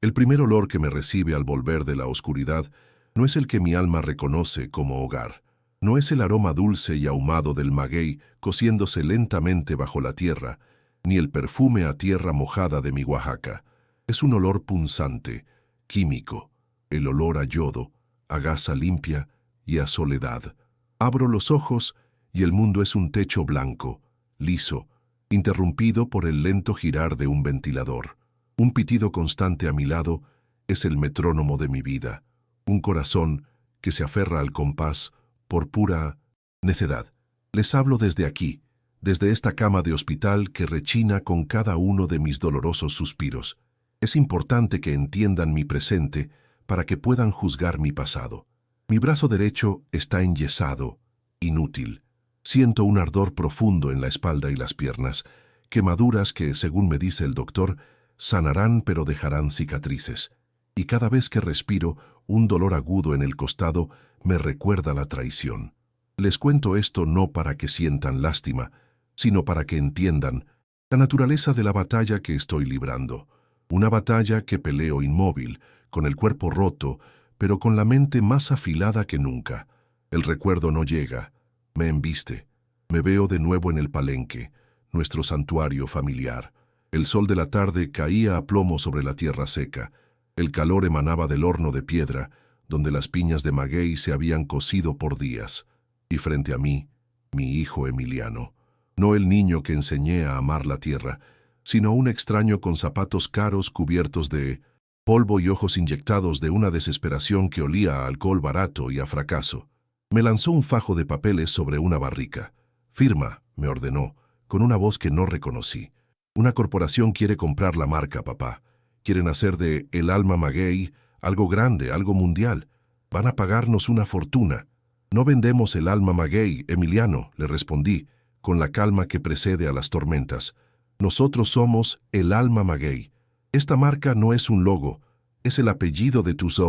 El primer olor que me recibe al volver de la oscuridad no es el que mi alma reconoce como hogar. No es el aroma dulce y ahumado del maguey cociéndose lentamente bajo la tierra, ni el perfume a tierra mojada de mi Oaxaca. Es un olor punzante, químico, el olor a yodo, a gasa limpia y a soledad. Abro los ojos y el mundo es un techo blanco, liso, interrumpido por el lento girar de un ventilador. Un pitido constante a mi lado es el metrónomo de mi vida, un corazón que se aferra al compás por pura necedad. Les hablo desde aquí, desde esta cama de hospital que rechina con cada uno de mis dolorosos suspiros. Es importante que entiendan mi presente para que puedan juzgar mi pasado. Mi brazo derecho está enyesado, inútil. Siento un ardor profundo en la espalda y las piernas, quemaduras que, según me dice el doctor, sanarán pero dejarán cicatrices. Y cada vez que respiro, un dolor agudo en el costado me recuerda la traición. Les cuento esto no para que sientan lástima, sino para que entiendan la naturaleza de la batalla que estoy librando. Una batalla que peleo inmóvil, con el cuerpo roto, pero con la mente más afilada que nunca. El recuerdo no llega, me embiste. Me veo de nuevo en el palenque, nuestro santuario familiar. El sol de la tarde caía a plomo sobre la tierra seca. El calor emanaba del horno de piedra, donde las piñas de maguey se habían cocido por días. Y frente a mí, mi hijo Emiliano. No el niño que enseñé a amar la tierra, sino un extraño con zapatos caros cubiertos de polvo y ojos inyectados de una desesperación que olía a alcohol barato y a fracaso. Me lanzó un fajo de papeles sobre una barrica. «Firma», me ordenó, con una voz que no reconocí. «Una corporación quiere comprar la marca, papá. Quieren hacer de El Alma Maguey algo grande, algo mundial. Van a pagarnos una fortuna». «No vendemos El Alma Maguey, Emiliano», le respondí, con la calma que precede a las tormentas. «Nosotros somos El Alma Maguey. Esta marca no es un logo, es el apellido de tus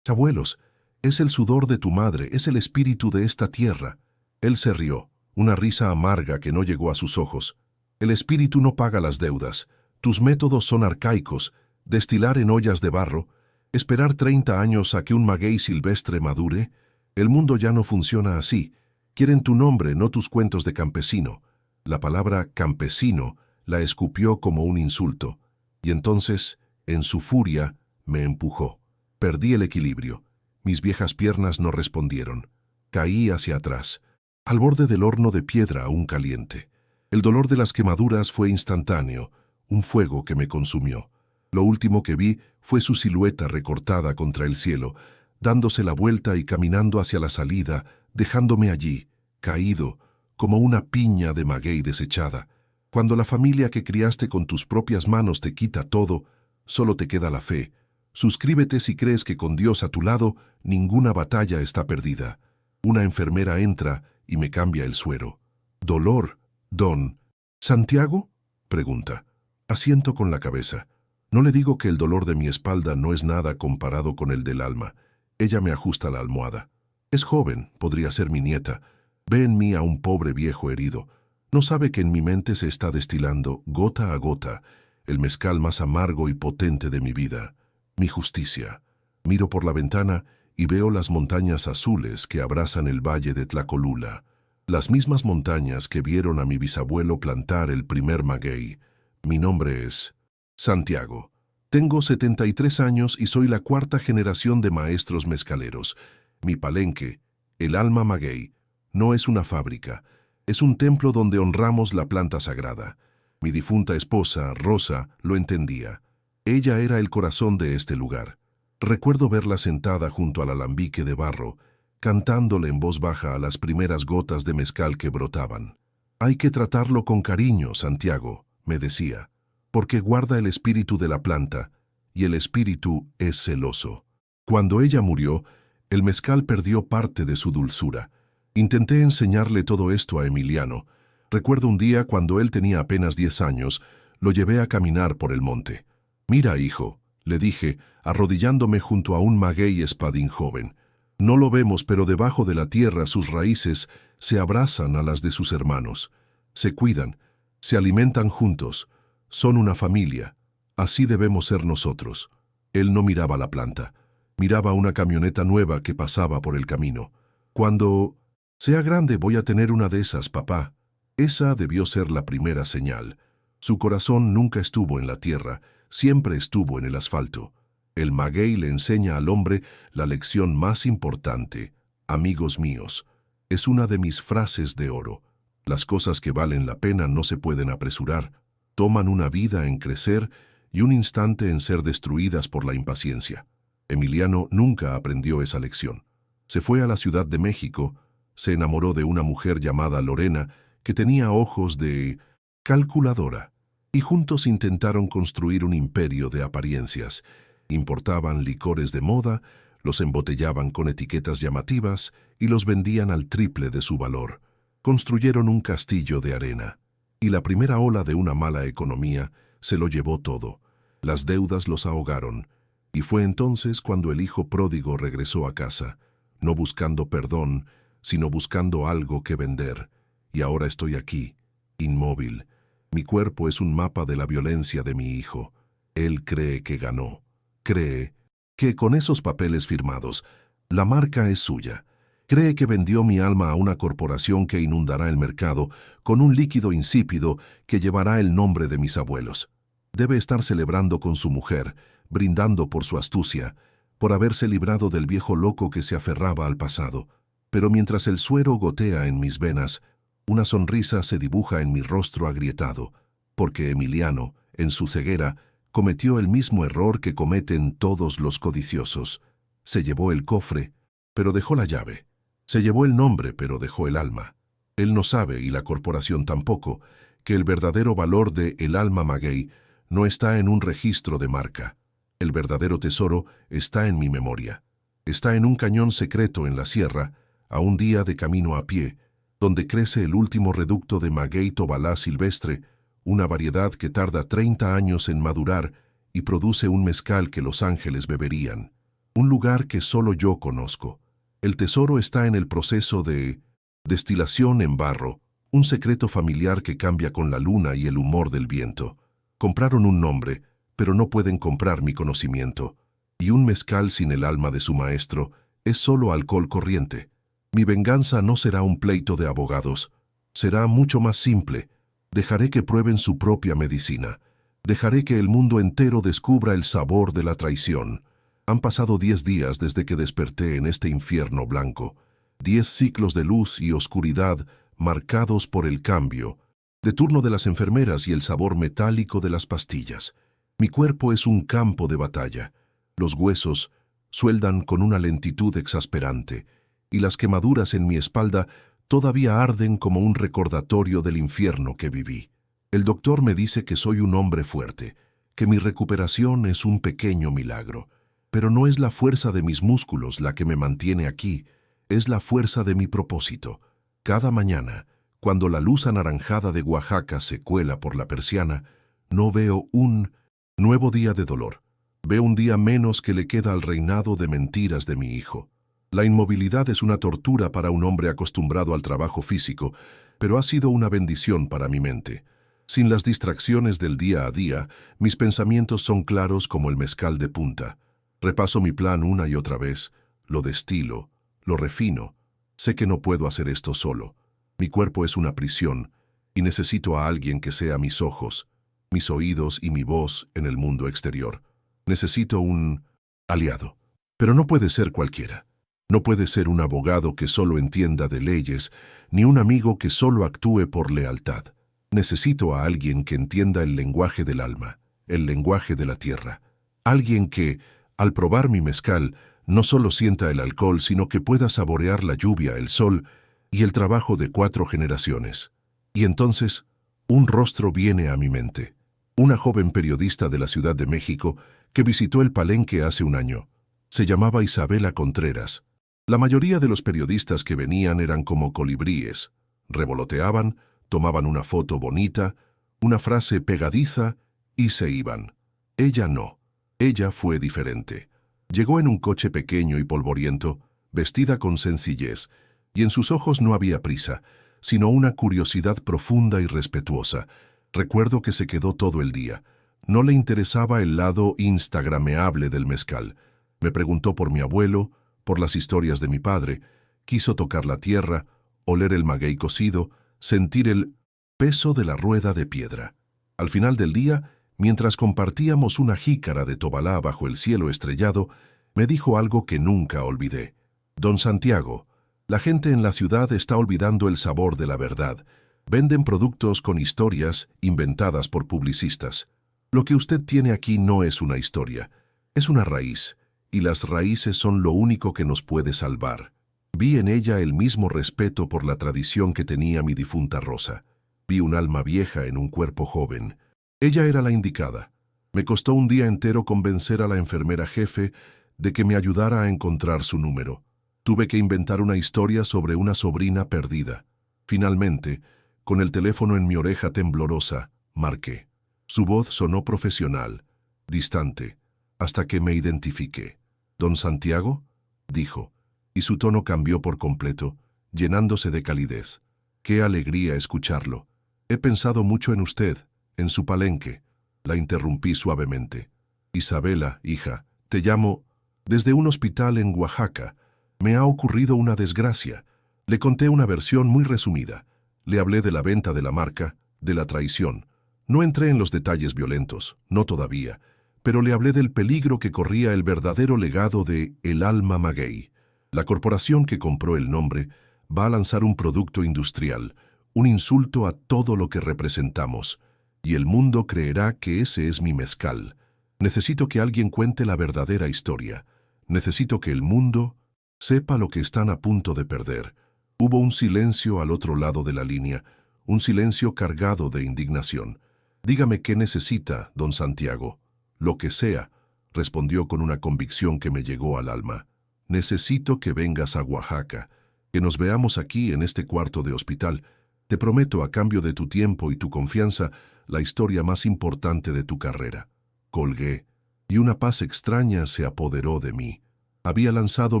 abuelos, es el sudor de tu madre, es el espíritu de esta tierra». Él se rió, una risa amarga que no llegó a sus ojos. «El espíritu no paga las deudas. Tus métodos son arcaicos, destilar en ollas de barro, esperar 30 años a que un maguey silvestre madure. El mundo ya no funciona así. Quieren tu nombre, no tus cuentos de campesino». La palabra campesino la escupió como un insulto, y entonces, en su furia, me empujó. Perdí el equilibrio. Mis viejas piernas no respondieron. Caí hacia atrás, al borde del horno de piedra aún caliente. El dolor de las quemaduras fue instantáneo, un fuego que me consumió. Lo último que vi fue su silueta recortada contra el cielo, dándose la vuelta y caminando hacia la salida, dejándome allí, caído, como una piña de maguey desechada. Cuando la familia que criaste con tus propias manos te quita todo, solo te queda la fe. Suscríbete si crees que con Dios a tu lado, ninguna batalla está perdida. Una enfermera entra y me cambia el suero. «Dolor, don Santiago», pregunta. Asiento con la cabeza. No le digo que el dolor de mi espalda no es nada comparado con el del alma. Ella me ajusta la almohada. Es joven, podría ser mi nieta. Ve en mí a un pobre viejo herido. No sabe que en mi mente se está destilando, gota a gota, el mezcal más amargo y potente de mi vida, mi justicia. Miro por la ventana y veo las montañas azules que abrazan el valle de Tlacolula, las mismas montañas que vieron a mi bisabuelo plantar el primer maguey. Mi nombre es Santiago. Tengo 73 años y soy la cuarta generación de maestros mezcaleros. Mi palenque, El Alma Maguey, no es una fábrica. Es un templo donde honramos la planta sagrada. Mi difunta esposa, Rosa, lo entendía. Ella era el corazón de este lugar. Recuerdo verla sentada junto al alambique de barro, cantándole en voz baja a las primeras gotas de mezcal que brotaban. «Hay que tratarlo con cariño, Santiago», me decía, «porque guarda el espíritu de la planta, y el espíritu es celoso». Cuando ella murió, el mezcal perdió parte de su dulzura. Intenté enseñarle todo esto a Emiliano. Recuerdo un día cuando él tenía apenas 10 años, lo llevé a caminar por el monte. «Mira, hijo», le dije, arrodillándome junto a un maguey espadín joven. «No lo vemos, pero debajo de la tierra sus raíces se abrazan a las de sus hermanos. Se cuidan, se alimentan juntos. Son una familia. Así debemos ser nosotros». Él no miraba la planta, miraba una camioneta nueva que pasaba por el camino. Cuando sea grande voy a tener una de esas, papá. Esa debió ser la primera señal. Su corazón nunca estuvo en la tierra, siempre estuvo en el asfalto. El maguey le enseña al hombre la lección más importante. Amigos míos, es una de mis frases de oro. Las cosas que valen la pena no se pueden apresurar. Toman una vida en crecer y un instante en ser destruidas por la impaciencia. Emiliano nunca aprendió esa lección. Se fue a la Ciudad de México, se enamoró de una mujer llamada Lorena que tenía ojos de calculadora, y juntos intentaron construir un imperio de apariencias. Importaban licores de moda, los embotellaban con etiquetas llamativas y los vendían al triple de su valor. Construyeron un castillo de arena, y la primera ola de una mala economía se lo llevó todo. Las deudas los ahogaron, y fue entonces cuando el hijo pródigo regresó a casa, no buscando perdón, sino buscando algo que vender. Y ahora estoy aquí, inmóvil. Mi cuerpo es un mapa de la violencia de mi hijo. Él cree que ganó. Cree que con esos papeles firmados, la marca es suya. Cree que vendió mi alma a una corporación que inundará el mercado con un líquido insípido que llevará el nombre de mis abuelos. Debe estar celebrando con su mujer, brindando por su astucia, por haberse librado del viejo loco que se aferraba al pasado. Pero mientras el suero gotea en mis venas, una sonrisa se dibuja en mi rostro agrietado, porque Emiliano, en su ceguera, cometió el mismo error que cometen todos los codiciosos. Se llevó el cofre, pero dejó la llave. Se llevó el nombre, pero dejó el alma. Él no sabe, y la corporación tampoco, que el verdadero valor de El Alma Maguey no está en un registro de marca. El verdadero tesoro está en mi memoria. Está en un cañón secreto en la sierra, a un día de camino a pie, donde crece el último reducto de maguey tobalá silvestre, una variedad que tarda 30 años en madurar y produce un mezcal que los ángeles beberían. Un lugar que solo yo conozco. El tesoro está en el proceso de destilación en barro, un secreto familiar que cambia con la luna y el humor del viento. Compraron un nombre, pero no pueden comprar mi conocimiento. Y un mezcal sin el alma de su maestro es solo alcohol corriente. Mi venganza no será un pleito de abogados. Será mucho más simple. Dejaré que prueben su propia medicina. Dejaré que el mundo entero descubra el sabor de la traición. Han pasado 10 días desde que desperté en este infierno blanco. 10 ciclos de luz y oscuridad marcados por el cambio, de turno de las enfermeras y el sabor metálico de las pastillas. Mi cuerpo es un campo de batalla. Los huesos sueldan con una lentitud exasperante, y las quemaduras en mi espalda todavía arden como un recordatorio del infierno que viví. El doctor me dice que soy un hombre fuerte, que mi recuperación es un pequeño milagro. Pero no es la fuerza de mis músculos la que me mantiene aquí, es la fuerza de mi propósito. Cada mañana, cuando la luz anaranjada de Oaxaca se cuela por la persiana, no veo un nuevo día de dolor. Veo un día menos que le queda al reinado de mentiras de mi hijo. La inmovilidad es una tortura para un hombre acostumbrado al trabajo físico, pero ha sido una bendición para mi mente. Sin las distracciones del día a día, mis pensamientos son claros como el mezcal de punta. Repaso mi plan una y otra vez, lo destilo, lo refino. Sé que no puedo hacer esto solo. Mi cuerpo es una prisión y necesito a alguien que sea mis ojos, mis oídos y mi voz en el mundo exterior. Necesito un aliado. Pero no puede ser cualquiera. No puede ser un abogado que solo entienda de leyes, ni un amigo que solo actúe por lealtad. Necesito a alguien que entienda el lenguaje del alma, el lenguaje de la tierra. Alguien que, al probar mi mezcal, no solo sienta el alcohol, sino que pueda saborear la lluvia, el sol y el trabajo de 4 generaciones. Y entonces, un rostro viene a mi mente. Una joven periodista de la Ciudad de México que visitó el Palenque hace un año. Se llamaba Isabela Contreras. La mayoría de los periodistas que venían eran como colibríes. Revoloteaban, tomaban una foto bonita, una frase pegadiza y se iban. Ella no. Ella fue diferente. Llegó en un coche pequeño y polvoriento, vestida con sencillez, y en sus ojos no había prisa, sino una curiosidad profunda y respetuosa. Recuerdo que se quedó todo el día. No le interesaba el lado instagrameable del mezcal. Me preguntó por mi abuelo, por las historias de mi padre, quiso tocar la tierra, oler el maguey cocido, sentir el peso de la rueda de piedra. Al final del día, mientras compartíamos una jícara de tobalá bajo el cielo estrellado, me dijo algo que nunca olvidé. Don Santiago, la gente en la ciudad está olvidando el sabor de la verdad. Venden productos con historias inventadas por publicistas. Lo que usted tiene aquí no es una historia, es una raíz, y las raíces son lo único que nos puede salvar. Vi en ella el mismo respeto por la tradición que tenía mi difunta Rosa. Vi un alma vieja en un cuerpo joven. Ella era la indicada. Me costó un día entero convencer a la enfermera jefe de que me ayudara a encontrar su número. Tuve que inventar una historia sobre una sobrina perdida. Finalmente, con el teléfono en mi oreja temblorosa, marqué. Su voz sonó profesional, distante, hasta que me identifiqué. «¿Don Santiago?», dijo, y su tono cambió por completo, llenándose de calidez. «Qué alegría escucharlo. He pensado mucho en usted, en su palenque». La interrumpí suavemente. «Isabela, hija, te llamo desde un hospital en Oaxaca. Me ha ocurrido una desgracia». Le conté una versión muy resumida. Le hablé de la venta de la marca, de la traición. No entré en los detalles violentos, no todavía, pero le hablé del peligro que corría el verdadero legado de El Alma Maguey. La corporación que compró el nombre va a lanzar un producto industrial, un insulto a todo lo que representamos, y el mundo creerá que ese es mi mezcal. Necesito que alguien cuente la verdadera historia. Necesito que el mundo sepa lo que están a punto de perder. Hubo un silencio al otro lado de la línea, un silencio cargado de indignación. «Dígame qué necesita, don Santiago». «Lo que sea», respondió con una convicción que me llegó al alma. «Necesito que vengas a Oaxaca, que nos veamos aquí en este cuarto de hospital. Te prometo, a cambio de tu tiempo y tu confianza, la historia más importante de tu carrera». Colgué, y una paz extraña se apoderó de mí. Había lanzado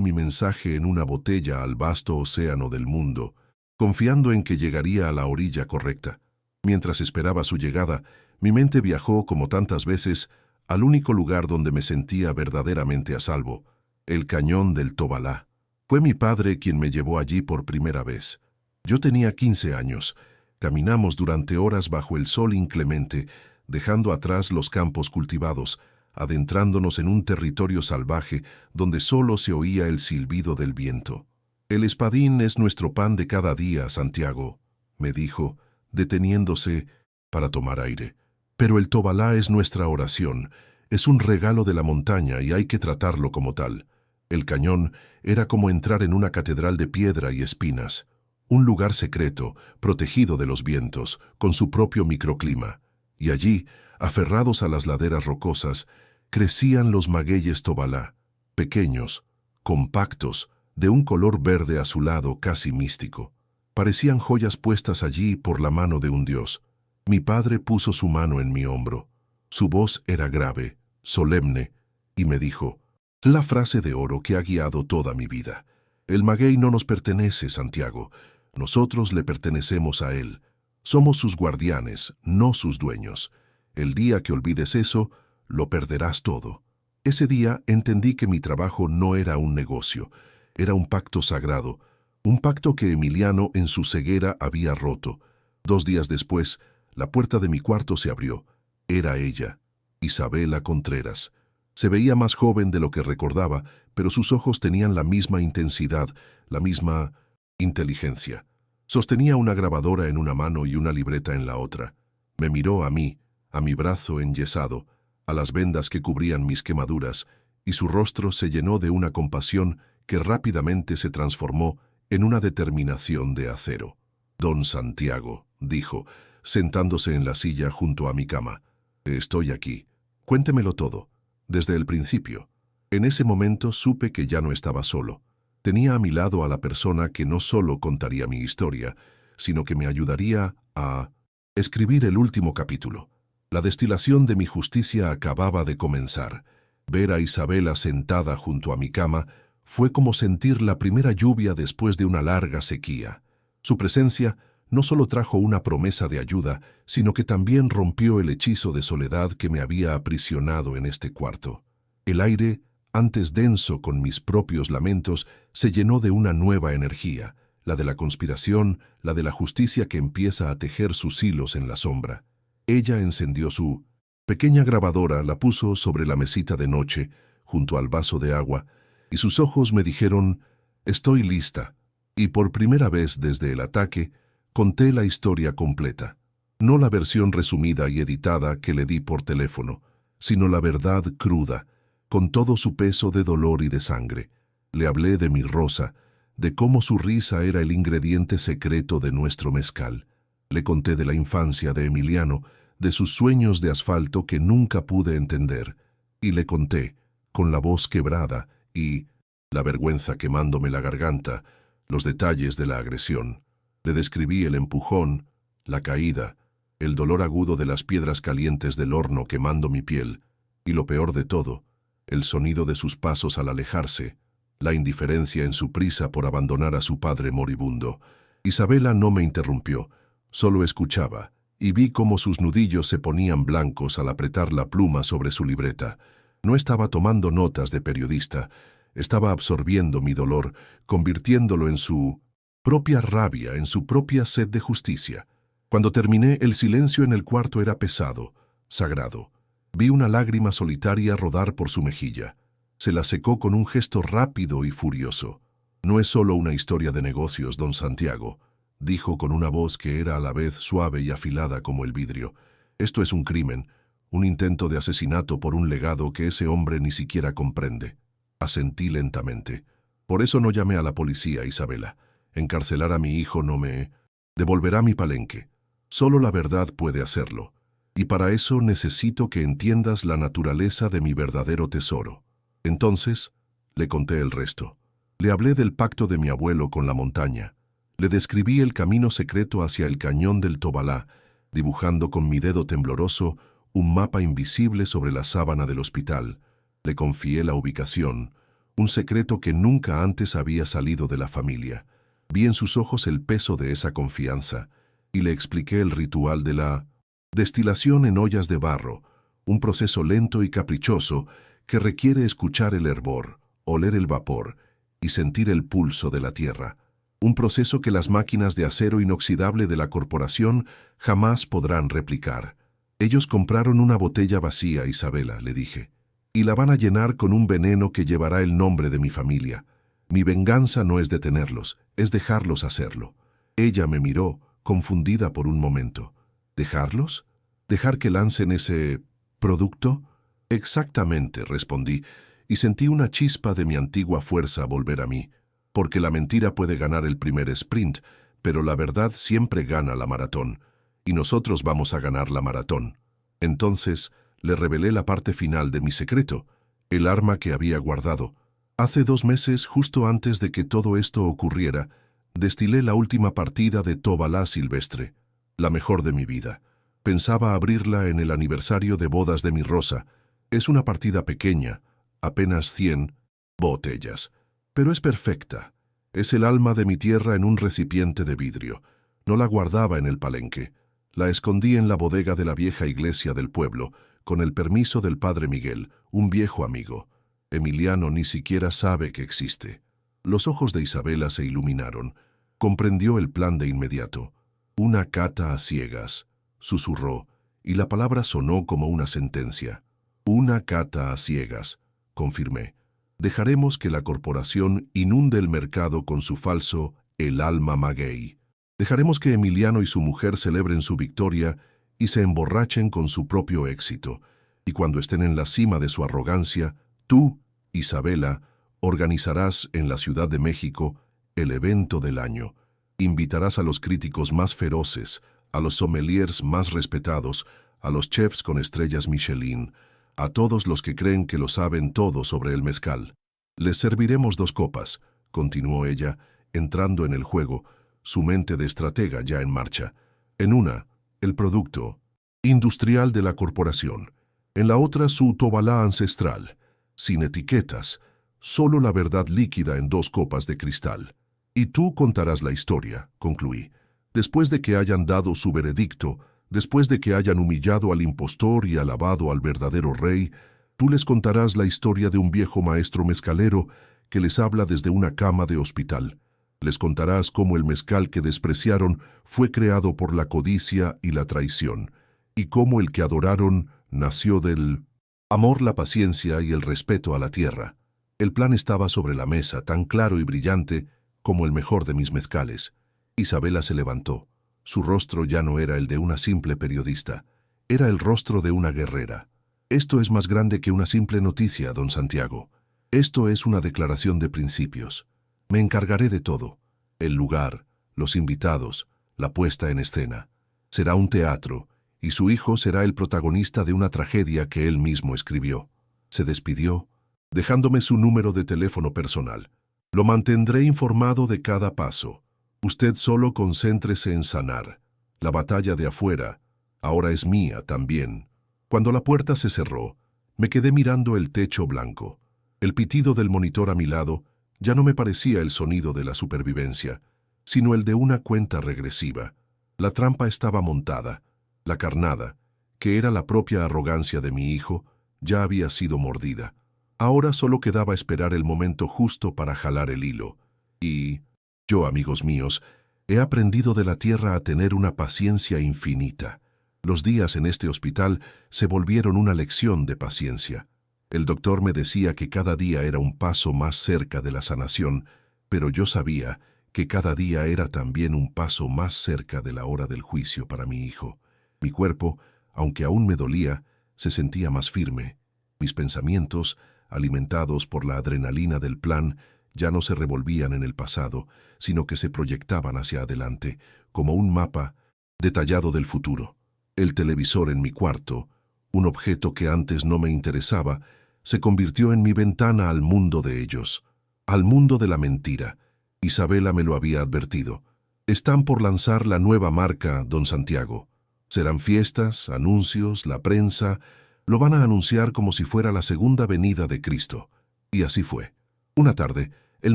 mi mensaje en una botella al vasto océano del mundo, confiando en que llegaría a la orilla correcta. Mientras esperaba su llegada, mi mente viajó, como tantas veces, al único lugar donde me sentía verdaderamente a salvo, el cañón del Tobalá. Fue mi padre quien me llevó allí por primera vez. Yo tenía 15 años. Caminamos durante horas bajo el sol inclemente, dejando atrás los campos cultivados, adentrándonos en un territorio salvaje donde solo se oía el silbido del viento. «El espadín es nuestro pan de cada día, Santiago», me dijo, deteniéndose para tomar aire. «Pero el Tobalá es nuestra oración, es un regalo de la montaña y hay que tratarlo como tal». El cañón era como entrar en una catedral de piedra y espinas, un lugar secreto, protegido de los vientos, con su propio microclima. Y allí, aferrados a las laderas rocosas, crecían los magueyes Tobalá, pequeños, compactos, de un color verde azulado casi místico. Parecían joyas puestas allí por la mano de un dios. Mi padre puso su mano en mi hombro. Su voz era grave, solemne, y me dijo, la frase de oro que ha guiado toda mi vida. «El maguey no nos pertenece, Santiago. Nosotros le pertenecemos a él. Somos sus guardianes, no sus dueños. El día que olvides eso, lo perderás todo». Ese día entendí que mi trabajo no era un negocio, era un pacto sagrado, un pacto que Emiliano en su ceguera había roto. 2 días después, la puerta de mi cuarto se abrió. Era ella, Isabela Contreras. Se veía más joven de lo que recordaba, pero sus ojos tenían la misma intensidad, la misma inteligencia. Sostenía una grabadora en una mano y una libreta en la otra. Me miró a mí, a mi brazo enyesado, a las vendas que cubrían mis quemaduras, y su rostro se llenó de una compasión que rápidamente se transformó en una determinación de acero. «Don Santiago», dijo, sentándose en la silla junto a mi cama, «estoy aquí. Cuéntemelo todo, desde el principio». En ese momento supe que ya no estaba solo. Tenía a mi lado a la persona que no solo contaría mi historia, sino que me ayudaría a escribir el último capítulo. La destilación de mi justicia acababa de comenzar. Ver a Isabela sentada junto a mi cama fue como sentir la primera lluvia después de una larga sequía. Su presencia no solo trajo una promesa de ayuda, sino que también rompió el hechizo de soledad que me había aprisionado en este cuarto. El aire, antes denso con mis propios lamentos, se llenó de una nueva energía, la de la conspiración, la de la justicia que empieza a tejer sus hilos en la sombra. Ella encendió su pequeña grabadora, la puso sobre la mesita de noche, junto al vaso de agua, y sus ojos me dijeron: «Estoy lista». Y por primera vez desde el ataque, conté la historia completa. No la versión resumida y editada que le di por teléfono, sino la verdad cruda, con todo su peso de dolor y de sangre. Le hablé de mi Rosa, de cómo su risa era el ingrediente secreto de nuestro mezcal. Le conté de la infancia de Emiliano, de sus sueños de asfalto que nunca pude entender, y le conté, con la voz quebrada y la vergüenza quemándome la garganta, los detalles de la agresión. Le describí el empujón, la caída, el dolor agudo de las piedras calientes del horno quemando mi piel, y lo peor de todo, el sonido de sus pasos al alejarse, la indiferencia en su prisa por abandonar a su padre moribundo. Isabela no me interrumpió, solo escuchaba, y vi cómo sus nudillos se ponían blancos al apretar la pluma sobre su libreta. No estaba tomando notas de periodista, estaba absorbiendo mi dolor, convirtiéndolo en su propia rabia, en su propia sed de justicia. Cuando terminé, el silencio en el cuarto era pesado, sagrado. Vi una lágrima solitaria rodar por su mejilla. Se la secó con un gesto rápido y furioso. «No es solo una historia de negocios, don Santiago», dijo con una voz que era a la vez suave y afilada como el vidrio. «Esto es un crimen, un intento de asesinato por un legado que ese hombre ni siquiera comprende». Asentí lentamente. «Por eso no llamé a la policía, Isabela. Encarcelar a mi hijo no me devolverá mi palenque. Solo la verdad puede hacerlo. Y para eso necesito que entiendas la naturaleza de mi verdadero tesoro». Entonces, le conté el resto. Le hablé del pacto de mi abuelo con la montaña. Le describí el camino secreto hacia el cañón del Tobalá, dibujando con mi dedo tembloroso un mapa invisible sobre la sábana del hospital. Le confié la ubicación, un secreto que nunca antes había salido de la familia. Vi en sus ojos el peso de esa confianza, y le expliqué el ritual de la destilación en ollas de barro, un proceso lento y caprichoso que requiere escuchar el hervor, oler el vapor y sentir el pulso de la tierra. Un proceso que las máquinas de acero inoxidable de la corporación jamás podrán replicar. «Ellos compraron una botella vacía, Isabela», le dije, «y la van a llenar con un veneno que llevará el nombre de mi familia. Mi venganza no es detenerlos, es dejarlos hacerlo». Ella me miró, confundida por un momento. «¿Dejarlos? ¿Dejar que lancen ese producto?» «Exactamente», respondí, y sentí una chispa de mi antigua fuerza volver a mí. Porque la mentira puede ganar el primer sprint, pero la verdad siempre gana la maratón, y nosotros vamos a ganar la maratón. Entonces le revelé la parte final de mi secreto, el arma que había guardado. Hace 2 meses, justo antes de que todo esto ocurriera, destilé la última partida de Tobalá silvestre, la mejor de mi vida. Pensaba abrirla en el aniversario de bodas de mi Rosa. Es una partida pequeña, apenas 100 botellas. Pero es perfecta. Es el alma de mi tierra en un recipiente de vidrio. No la guardaba en el palenque. La escondí en la bodega de la vieja iglesia del pueblo, con el permiso del padre Miguel, un viejo amigo. Emiliano ni siquiera sabe que existe. Los ojos de Isabela se iluminaron. Comprendió el plan de inmediato. «Una cata a ciegas», susurró, y la palabra sonó como una sentencia. «Una cata a ciegas», confirmé. «Dejaremos que la corporación inunde el mercado con su falso El Alma Maguey. Dejaremos que Emiliano y su mujer celebren su victoria y se emborrachen con su propio éxito. Y cuando estén en la cima de su arrogancia, tú, Isabela, organizarás en la Ciudad de México el evento del año. Invitarás a los críticos más feroces, a los sommeliers más respetados, a los chefs con estrellas Michelin, a todos los que creen que lo saben todo sobre el mezcal. Les serviremos 2 copas», continuó ella, entrando en el juego, su mente de estratega ya en marcha. «En una, el producto industrial de la corporación. En la otra, su Tobalá ancestral, sin etiquetas, solo la verdad líquida en 2 copas de cristal. Y tú contarás la historia», concluí. Después de que hayan dado su veredicto, después de que hayan humillado al impostor y alabado al verdadero rey, tú les contarás la historia de un viejo maestro mezcalero que les habla desde una cama de hospital. Les contarás cómo el mezcal que despreciaron fue creado por la codicia y la traición, y cómo el que adoraron nació del amor, la paciencia y el respeto a la tierra. El plan estaba sobre la mesa, tan claro y brillante como el mejor de mis mezcales. Isabela se levantó. Su rostro ya no era el de una simple periodista, era el rostro de una guerrera. Esto es más grande que una simple noticia, don Santiago. Esto es una declaración de principios. Me encargaré de todo. El lugar, los invitados, la puesta en escena. Será un teatro, y su hijo será el protagonista de una tragedia que él mismo escribió. Se despidió, dejándome su número de teléfono personal. Lo mantendré informado de cada paso. Usted solo concéntrese en sanar. La batalla de afuera ahora es mía también. Cuando la puerta se cerró, me quedé mirando el techo blanco. El pitido del monitor a mi lado ya no me parecía el sonido de la supervivencia, sino el de una cuenta regresiva. La trampa estaba montada. La carnada, que era la propia arrogancia de mi hijo, ya había sido mordida. Ahora solo quedaba esperar el momento justo para jalar el hilo. Y yo, amigos míos, he aprendido de la tierra a tener una paciencia infinita. Los días en este hospital se volvieron una lección de paciencia. El doctor me decía que cada día era un paso más cerca de la sanación, pero yo sabía que cada día era también un paso más cerca de la hora del juicio para mi hijo. Mi cuerpo, aunque aún me dolía, se sentía más firme. Mis pensamientos, alimentados por la adrenalina del plan, ya no se revolvían en el pasado, sino que se proyectaban hacia adelante, como un mapa detallado del futuro. El televisor en mi cuarto, un objeto que antes no me interesaba, se convirtió en mi ventana al mundo de ellos, al mundo de la mentira. Isabela me lo había advertido. Están por lanzar la nueva marca, don Santiago. Serán fiestas, anuncios, la prensa, lo van a anunciar como si fuera la segunda venida de Cristo. Y así fue. Una tarde, el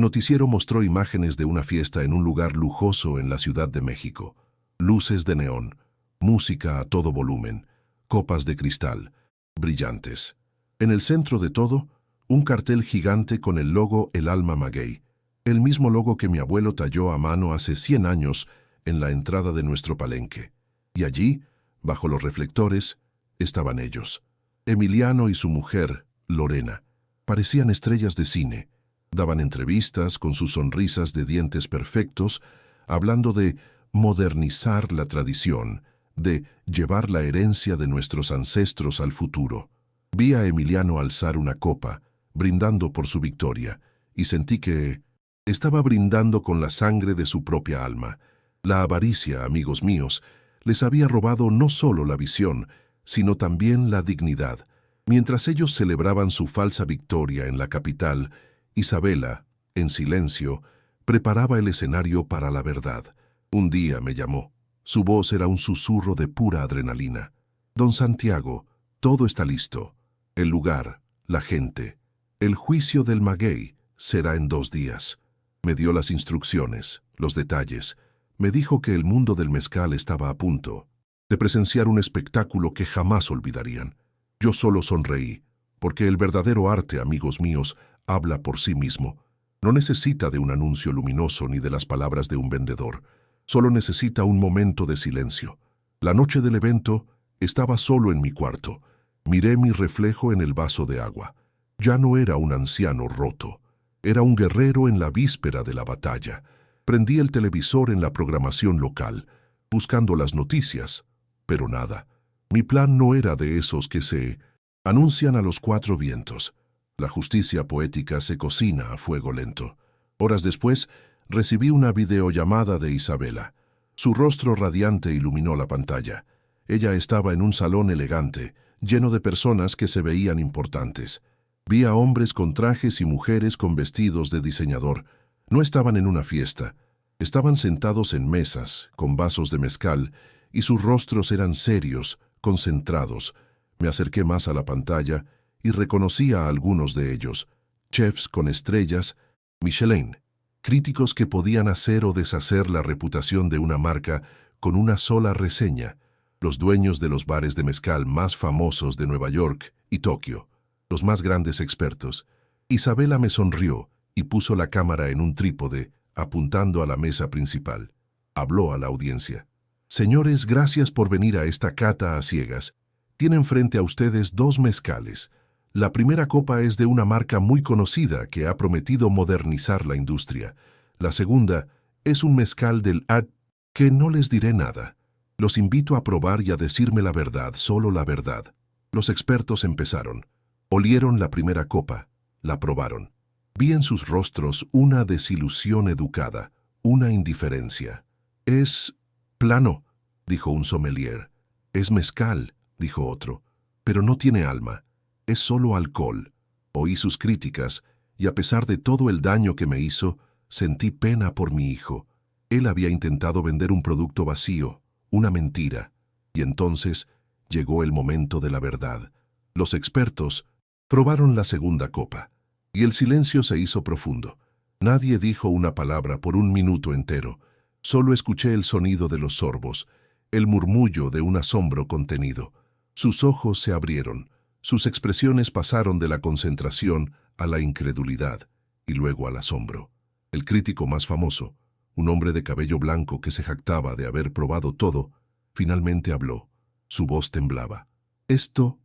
noticiero mostró imágenes de una fiesta en un lugar lujoso en la Ciudad de México. Luces de neón, música a todo volumen, copas de cristal, brillantes. En el centro de todo, un cartel gigante con el logo El Alma Maguey, el mismo logo que mi abuelo talló a mano hace 100 años en la entrada de nuestro palenque. Y allí, bajo los reflectores, estaban ellos. Emiliano y su mujer, Lorena, parecían estrellas de cine. Daban entrevistas con sus sonrisas de dientes perfectos, hablando de modernizar la tradición, de llevar la herencia de nuestros ancestros al futuro. Vi a Emiliano alzar una copa, brindando por su victoria, y sentí que estaba brindando con la sangre de su propia alma. La avaricia, amigos míos, les había robado no solo la visión, sino también la dignidad. Mientras ellos celebraban su falsa victoria en la capital, Isabela, en silencio, preparaba el escenario para la verdad. Un día me llamó. Su voz era un susurro de pura adrenalina. Don Santiago, todo está listo. El lugar, la gente. El juicio del maguey será en 2 días. Me dio las instrucciones, los detalles. Me dijo que el mundo del mezcal estaba a punto de presenciar un espectáculo que jamás olvidarían. Yo solo sonreí, porque el verdadero arte, amigos míos, habla por sí mismo. No necesita de un anuncio luminoso ni de las palabras de un vendedor. Solo necesita un momento de silencio. La noche del evento estaba solo en mi cuarto. Miré mi reflejo en el vaso de agua. Ya no era un anciano roto. Era un guerrero en la víspera de la batalla. Prendí el televisor en la programación local, buscando las noticias, pero nada. Mi plan no era de esos que se anuncian a los 4 vientos. La justicia poética se cocina a fuego lento. Horas después, recibí una videollamada de Isabela. Su rostro radiante iluminó la pantalla. Ella estaba en un salón elegante, lleno de personas que se veían importantes. Vi a hombres con trajes y mujeres con vestidos de diseñador. No estaban en una fiesta. Estaban sentados en mesas, con vasos de mezcal, y sus rostros eran serios, concentrados. Me acerqué más a la pantalla y reconocí a algunos de ellos. Chefs con estrellas, Michelin. Críticos que podían hacer o deshacer la reputación de una marca con una sola reseña, los dueños de los bares de mezcal más famosos de Nueva York y Tokio, los más grandes expertos. Isabela me sonrió y puso la cámara en un trípode, apuntando a la mesa principal. Habló a la audiencia. Señores, gracias por venir a esta cata a ciegas. Tienen frente a ustedes 2 mezcales. La primera copa es de una marca muy conocida que ha prometido modernizar la industria. La segunda es un mezcal del ad que no les diré nada. Los invito a probar y a decirme la verdad, solo la verdad. Los expertos empezaron. Olieron la primera copa, la probaron. Vi en sus rostros una desilusión educada, una indiferencia. Es plano, dijo un sommelier. Es mezcal, dijo otro, pero no tiene alma. Es solo alcohol. Oí sus críticas, y a pesar de todo el daño que me hizo, sentí pena por mi hijo. Él había intentado vender un producto vacío, una mentira, y entonces llegó el momento de la verdad. Los expertos probaron la segunda copa, y el silencio se hizo profundo. Nadie dijo una palabra por un minuto entero. Solo escuché el sonido de los sorbos, el murmullo de un asombro contenido. Sus ojos se abrieron, sus expresiones pasaron de la concentración a la incredulidad, y luego al asombro. El crítico más famoso, un hombre de cabello blanco que se jactaba de haber probado todo, finalmente habló. Su voz temblaba. Esto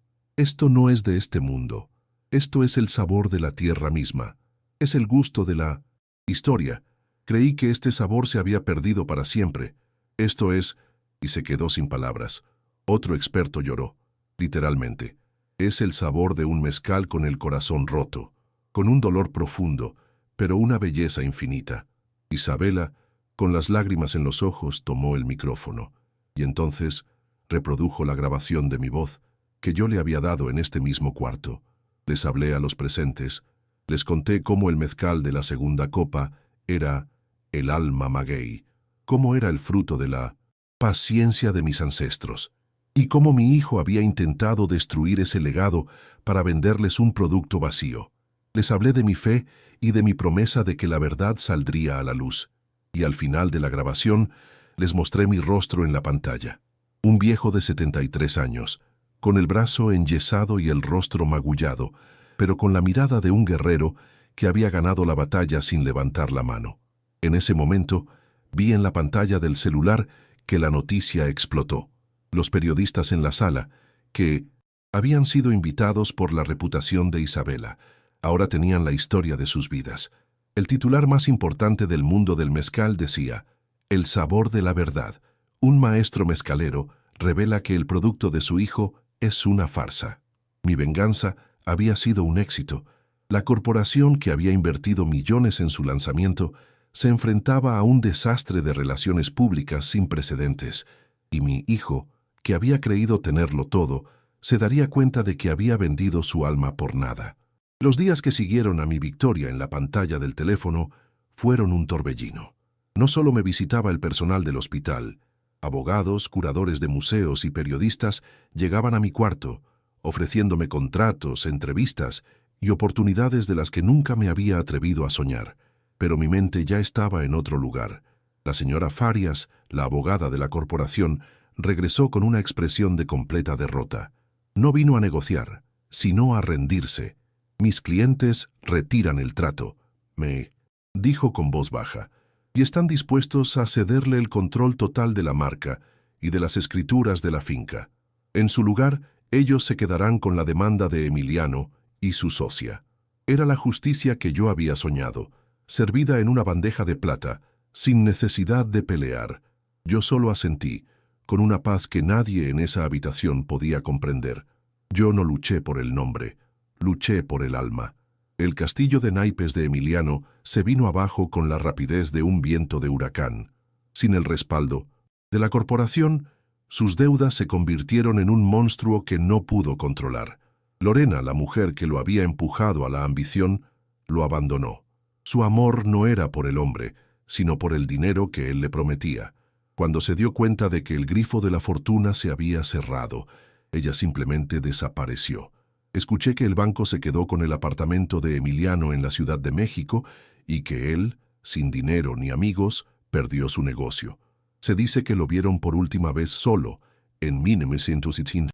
no es de este mundo. Esto es el sabor de la tierra misma. Es el gusto de la historia. Creí que este sabor se había perdido para siempre. Esto es... Y se quedó sin palabras. Otro experto lloró, literalmente. Es el sabor de un mezcal con el corazón roto, con un dolor profundo, pero una belleza infinita. Isabela, con las lágrimas en los ojos, tomó el micrófono, y entonces reprodujo la grabación de mi voz que yo le había dado en este mismo cuarto. Les hablé a los presentes, les conté cómo el mezcal de la segunda copa era el alma maguey, cómo era el fruto de la paciencia de mis ancestros, y cómo mi hijo había intentado destruir ese legado para venderles un producto vacío. Les hablé de mi fe y de mi promesa de que la verdad saldría a la luz, y al final de la grabación les mostré mi rostro en la pantalla. Un viejo de 73 años, con el brazo enyesado y el rostro magullado, pero con la mirada de un guerrero que había ganado la batalla sin levantar la mano. En ese momento, vi en la pantalla del celular que la noticia explotó. Los periodistas en la sala, que habían sido invitados por la reputación de Isabela, ahora tenían la historia de sus vidas. El titular más importante del mundo del mezcal decía: El sabor de la verdad. Un maestro mezcalero revela que el producto de su hijo es una farsa. Mi venganza había sido un éxito. La corporación que había invertido millones en su lanzamiento se enfrentaba a un desastre de relaciones públicas sin precedentes, y mi hijo, que había creído tenerlo todo, se daría cuenta de que había vendido su alma por nada. Los días que siguieron a mi victoria en la pantalla del teléfono fueron un torbellino. No solo me visitaba el personal del hospital, abogados, curadores de museos y periodistas llegaban a mi cuarto, ofreciéndome contratos, entrevistas y oportunidades de las que nunca me había atrevido a soñar. Pero mi mente ya estaba en otro lugar. La señora Farias, la abogada de la corporación, regresó con una expresión de completa derrota. No vino a negociar, sino a rendirse. Mis clientes retiran el trato, me dijo con voz baja, y están dispuestos a cederle el control total de la marca y de las escrituras de la finca. En su lugar, ellos se quedarán con la demanda de Emiliano y su socia. Era la justicia que yo había soñado, servida en una bandeja de plata, sin necesidad de pelear. Yo solo asentí, con una paz que nadie en esa habitación podía comprender. Yo no luché por el nombre, luché por el alma. El castillo de naipes de Emiliano se vino abajo con la rapidez de un viento de huracán. Sin el respaldo de la corporación, sus deudas se convirtieron en un monstruo que no pudo controlar. Lorena, la mujer que lo había empujado a la ambición, lo abandonó. Su amor no era por el hombre, sino por el dinero que él le prometía. Cuando se dio cuenta de que el grifo de la fortuna se había cerrado, ella simplemente desapareció. Escuché que el banco se quedó con el apartamento de Emiliano en la Ciudad de México y que él sin dinero ni amigos, perdió su negocio. Se dice que lo vieron por última vez solo, en 1917.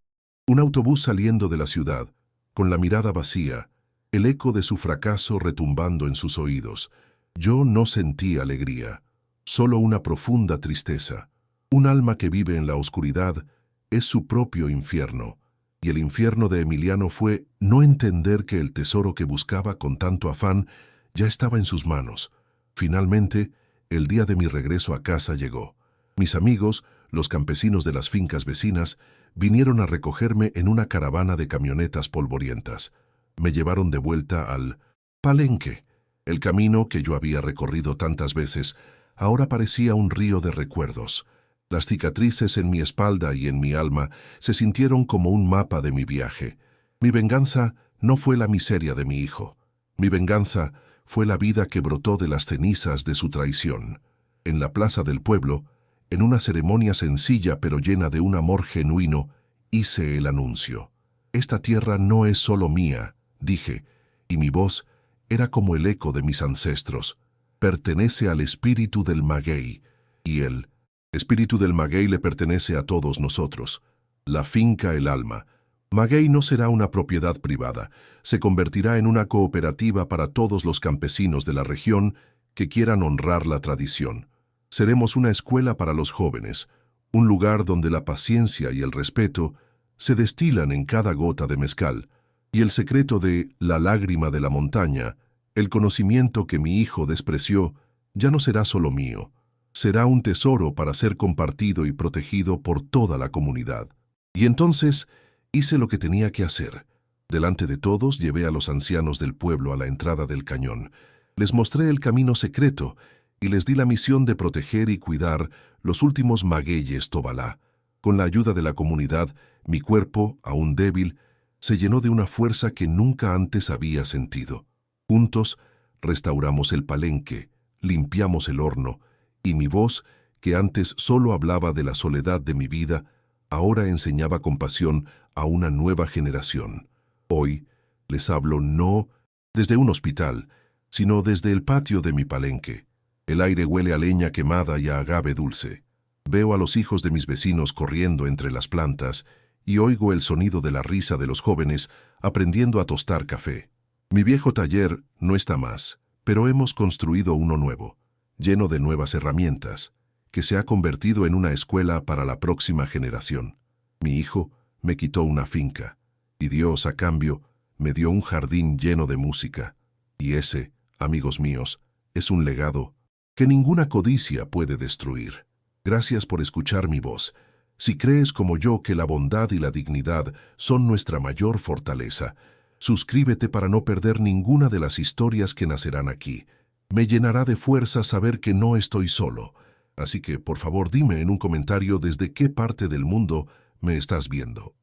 Un autobús saliendo de la ciudad, con la mirada vacía, el eco de su fracaso retumbando en sus oídos. Yo no sentí alegría, solo una profunda tristeza. Un alma que vive en la oscuridad es su propio infierno, y el infierno de Emiliano fue no entender que el tesoro que buscaba con tanto afán ya estaba en sus manos. Finalmente, el día de mi regreso a casa llegó. Mis amigos, los campesinos de las fincas vecinas, vinieron a recogerme en una caravana de camionetas polvorientas. Me llevaron de vuelta al Palenque. El camino que yo había recorrido tantas veces ahora parecía un río de recuerdos. Las cicatrices en mi espalda y en mi alma se sintieron como un mapa de mi viaje. Mi venganza no fue la miseria de mi hijo. Mi venganza fue la vida que brotó de las cenizas de su traición. En la plaza del pueblo, en una ceremonia sencilla pero llena de un amor genuino, hice el anuncio. Esta tierra no es solo mía, dije, y mi voz era como el eco de mis ancestros. Pertenece al espíritu del maguey, y el espíritu del maguey le pertenece a todos nosotros. La finca El Alma. Maguey no será una propiedad privada, se convertirá en una cooperativa para todos los campesinos de la región que quieran honrar la tradición. Seremos una escuela para los jóvenes, un lugar donde la paciencia y el respeto se destilan en cada gota de mezcal, y el secreto de la lágrima de la montaña, el conocimiento que mi hijo despreció, ya no será solo mío. Será un tesoro para ser compartido y protegido por toda la comunidad. Y entonces hice lo que tenía que hacer. Delante de todos llevé a los ancianos del pueblo a la entrada del cañón. Les mostré el camino secreto y les di la misión de proteger y cuidar los últimos magueyes Tobalá. Con la ayuda de la comunidad, mi cuerpo, aún débil, se llenó de una fuerza que nunca antes había sentido. Juntos restauramos el palenque, limpiamos el horno, y mi voz, que antes solo hablaba de la soledad de mi vida, ahora enseñaba compasión a una nueva generación. Hoy les hablo no desde un hospital, sino desde el patio de mi palenque. El aire huele a leña quemada y a agave dulce. Veo a los hijos de mis vecinos corriendo entre las plantas y oigo el sonido de la risa de los jóvenes aprendiendo a tostar café. Mi viejo taller no está más, pero hemos construido uno nuevo, lleno de nuevas herramientas, que se ha convertido en una escuela para la próxima generación. Mi hijo me quitó una finca, y Dios, a cambio, me dio un jardín lleno de música. Y ese, amigos míos, es un legado que ninguna codicia puede destruir. Gracias por escuchar mi voz. Si crees como yo que la bondad y la dignidad son nuestra mayor fortaleza, suscríbete para no perder ninguna de las historias que nacerán aquí. Me llenará de fuerza saber que no estoy solo. Así que, por favor, dime en un comentario desde qué parte del mundo me estás viendo.